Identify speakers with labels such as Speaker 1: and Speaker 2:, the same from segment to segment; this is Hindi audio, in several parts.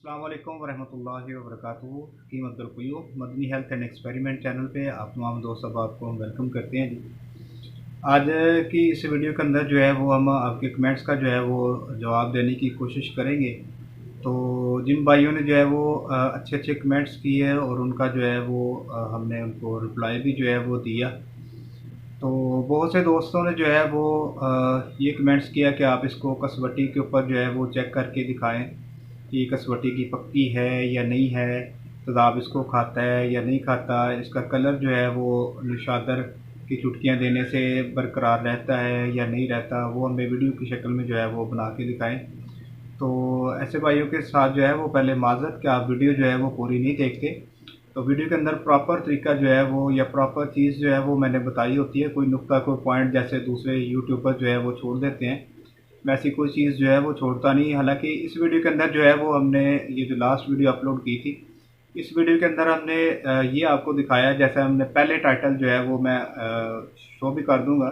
Speaker 1: अस्सलाम वालेकुम वरहमतुल्लाहि वबरकातुहू। Hakim Abdul Qayyum Madani health and experiment channel पे आप तमाम दोस्त अब को हम वेलकम करते हैं जी। आज की इस वीडियो के अंदर जो है वो हम आपके कमेंट्स का जो है वो जवाब देने की कोशिश करेंगे। तो जिन भाइयों ने जो है वो अच्छे अच्छे कमेंट्स किए हैं और उनका जो है वो हमने उनको रिप्लाई भी जो है वो दिया। तो बहुत से दोस्तों ने जो है वो ये कमेंट्स किया कि आप इसको कसवटी के ऊपर जो है वो चेक करके दिखाएं कि कसवटी की पक्की है या नहीं है, तेज़ाब इसको खाता है या नहीं खाता, इसका कलर जो है वो निशादर की चुटकियाँ देने से बरकरार रहता है या नहीं रहता, वो हमें वीडियो की शक्ल में जो है वो बना के दिखाएं। तो ऐसे भाइयों के साथ जो है वो पहले माज़रत कि आप वीडियो जो है वो पूरी नहीं देखते। तो वीडियो के अंदर प्रॉपर तरीका जो है वो या प्रॉपर चीज़ जो है वो मैंने बताई होती है। कोई नुक्ता कोई पॉइंट जैसे दूसरे यूट्यूबर जो है वो छोड़ देते हैं, वैसी कोई चीज़ जो है वो छोड़ता नहीं। हालांकि इस वीडियो के अंदर जो है वो हमने ये जो लास्ट वीडियो अपलोड की थी, इस वीडियो के अंदर हमने ये आपको दिखाया, जैसे हमने पहले टाइटल जो है वो मैं शो भी कर दूंगा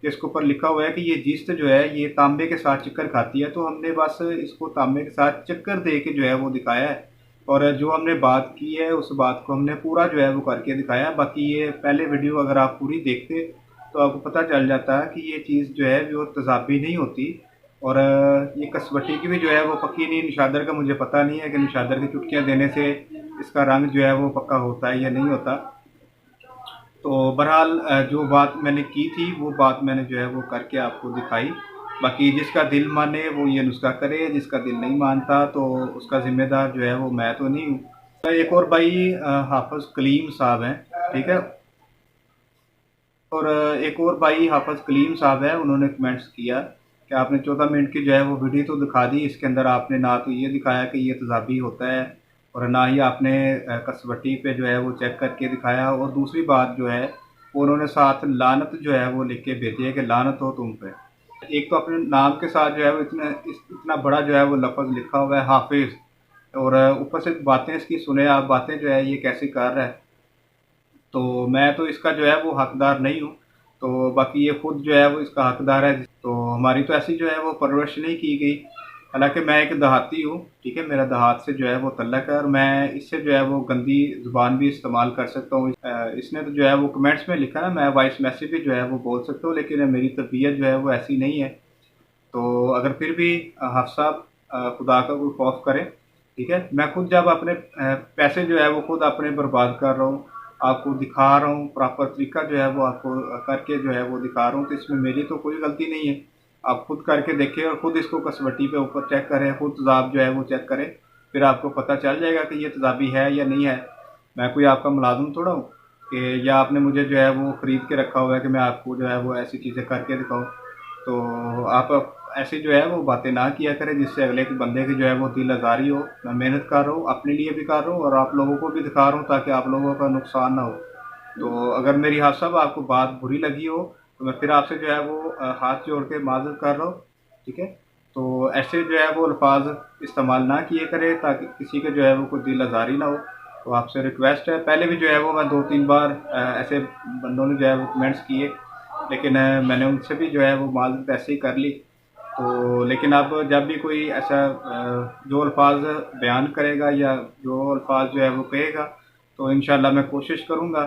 Speaker 1: कि इसके ऊपर लिखा हुआ है कि ये जिस्त जो है ये तांबे के साथ चक्कर खाती है। तो हमने बस इसको तांबे के साथ चक्कर दे के जो है वो दिखाया है, और जो हमने बात की है उस बात को हमने पूरा जो है वो करके दिखाया। बाकी ये पहले वीडियो अगर आप पूरी देखते तो आपको पता चल जाता है कि ये चीज़ जो है वो तेज़ाबी नहीं होती। और ये कसवटी की भी जो है वो पक्की नहीं। निशादर का मुझे पता नहीं है कि निशादर की चुटकियाँ देने से इसका रंग जो है वो पक्का होता है या नहीं होता। तो बहरहाल जो बात मैंने की थी वो बात मैंने जो है वो करके आपको दिखाई। बाकी जिसका दिल माने वो ये नुस्खा करे, जिसका दिल नहीं मानता तो उसका ज़िम्मेदार जो है वो मैं तो नहीं हूँ। तो एक और भाई हाफिज़ कलीम साहब हैं, ठीक है। और एक और भाई हाफिज़ कलीम साहब है, उन्होंने कमेंट्स किया कि आपने 14 मिनट की जो है वो वीडियो तो दिखा दी, इसके अंदर आपने ना तो ये दिखाया कि ये तेज़ाबी होता है और ना ही आपने कसवटी पे जो है वो चेक करके दिखाया। और दूसरी बात जो है वो उन्होंने साथ लानत जो है वो लिख के भेजी है कि लानत हो तुम पे। एक तो अपने नाम के साथ जो है वो इतना बड़ा जो है वो लफ्ज़ लिखा हुआ है हाफिज़, और ऊपर से बातें इसकी सुने आप, बातें जो है ये कैसे कर रहा है। तो मैं तो इसका जो है वो हकदार नहीं हूँ। तो बाकी ये खुद जो है वो इसका हकदार है। तो हमारी तो ऐसी जो है वो परवरिश नहीं की गई। हालांकि मैं एक देहाती हूँ, ठीक है, मेरा देहात से जो है वो तल्लक है और मैं इससे जो है वो गंदी ज़ुबान भी इस्तेमाल कर सकता हूँ। इसने तो जो है वो कमेंट्स में लिखा ना, मैं वॉइस मैसेज भी जो है वो बोल सकता हूँ, लेकिन मेरी तबीयत जो है वो ऐसी नहीं है। तो अगर फिर भी हाफ़ साहब खुदा का कोई खौफ करें, ठीक है। मैं खुद जब अपने पैसे जो है वो खुद अपने बर्बाद कर रहा हूँ, आपको दिखा रहा हूँ, प्रॉपर तरीका जो है वो आपको करके जो है वो दिखा रहा हूँ, तो इसमें मेरी तो कोई गलती नहीं है। आप खुद करके देखें और ख़ुद इसको कसवटी पे ऊपर चेक करें, खुद तेज़ाब जो है वो चेक करें, फिर आपको पता चल जाएगा कि ये तेज़ाबी है या नहीं है। मैं कोई आपका मुलाजिम थोड़ा हूँ कि या आपने मुझे जो है वो ख़रीद के रखा हुआ है कि मैं आपको जो है वो ऐसी चीज़ें करके दिखाऊँ। तो आप ऐसी जो है वो बातें ना किया करें जिससे अगले के बंदे की जो है वो दिल आज़ारी हो। मैं मेहनत कर रहा हूँ, अपने लिए भी कर रहा हूँ और आप लोगों को भी दिखा रहा हूँ ताकि आप लोगों का नुकसान ना हो। तो अगर मेरी हाथ साहब आपको बात बुरी लगी हो तो मैं फिर आपसे जो है वो हाथ जोड़ के माज़रत कर रहा हूँ, ठीक है। तो ऐसे जो है वो अल्फाज इस्तेमाल ना किए करें ताकि किसी के जो है वो कोई दिल आज़ारी ना हो। तो आपसे रिक्वेस्ट है, पहले भी जो है वो मैं 2-3 बार ऐसे बंदों ने जो है वो कमेंट्स किए, लेकिन मैंने उनसे भी जो है वो माज़रत ऐसे ही कर ली। तो लेकिन अब जब भी कोई ऐसा जो अल्फाज बयान करेगा या जो अल्फाज जो है वो कहेगा, तो इंशाल्लाह मैं कोशिश करूँगा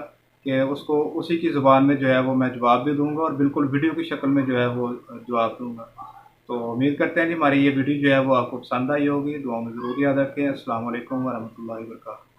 Speaker 1: कि उसको उसी की ज़ुबान में जो है वो मैं जवाब भी दूँगा और बिल्कुल वीडियो की शक्ल में जो है वो जवाब दूँगा। तो उम्मीद करते हैं कि हमारी ये वीडियो जो है वो आपको पसंद आई होगी। दुआ में ज़रूर याद रखें। अस्सलाम वालेकुम वरहमतुल्लाहि वबरकातुहू।